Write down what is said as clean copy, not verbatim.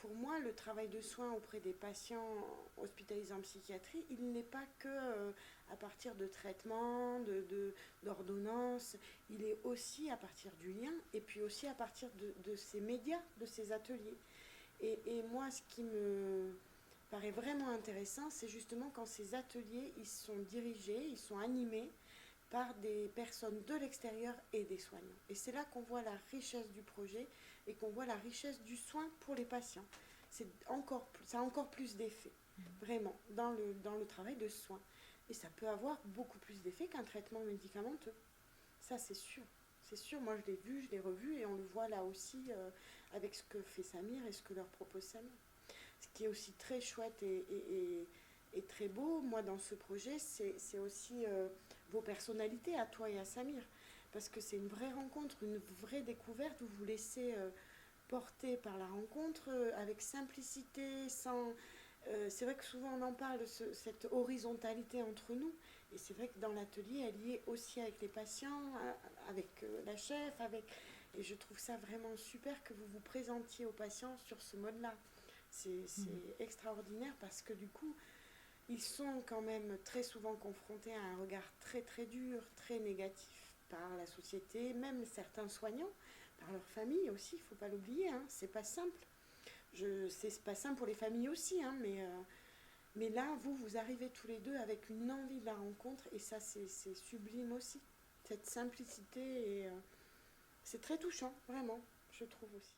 pour moi, le travail de soins auprès des patients hospitalisés en psychiatrie, il n'est pas que à partir de traitements, d'ordonnances, il est aussi à partir du lien et puis aussi à partir de ces médias, de ces ateliers. Et moi, ce qui me paraît vraiment intéressant, c'est justement quand ces ateliers, ils sont dirigés, ils sont animés par des personnes de l'extérieur et des soignants. Et c'est là qu'on voit la richesse du projet et qu'on voit la richesse du soin pour les patients. Ça a encore plus d'effet, vraiment, dans le travail de soin. Et ça peut avoir beaucoup plus d'effet qu'un traitement médicamenteux. Ça, c'est sûr. C'est sûr, moi je l'ai vu, je l'ai revu et on le voit là aussi avec ce que fait Samir et ce que leur propose Samir. Ce qui est aussi très chouette et très beau, moi, dans ce projet, c'est aussi vos personnalités, à toi et à Samir. Parce que c'est une vraie rencontre, une vraie découverte. Vous vous laissez porter par la rencontre avec simplicité, sans... c'est vrai que souvent on en parle, cette horizontalité entre nous. Et c'est vrai que dans l'atelier, elle y est aussi avec les patients, avec la chef, avec... Et je trouve ça vraiment super que vous vous présentiez aux patients sur ce mode-là. C'est extraordinaire parce que du coup, ils sont quand même très souvent confrontés à un regard très très dur, très négatif par la société, même certains soignants, par leur famille aussi, il ne faut pas l'oublier, hein, c'est pas simple. C'est pas simple pour les familles aussi, hein, mais là, vous arrivez tous les deux avec une envie de la rencontre et ça, c'est sublime aussi. Cette simplicité, et c'est très touchant, vraiment, je trouve aussi.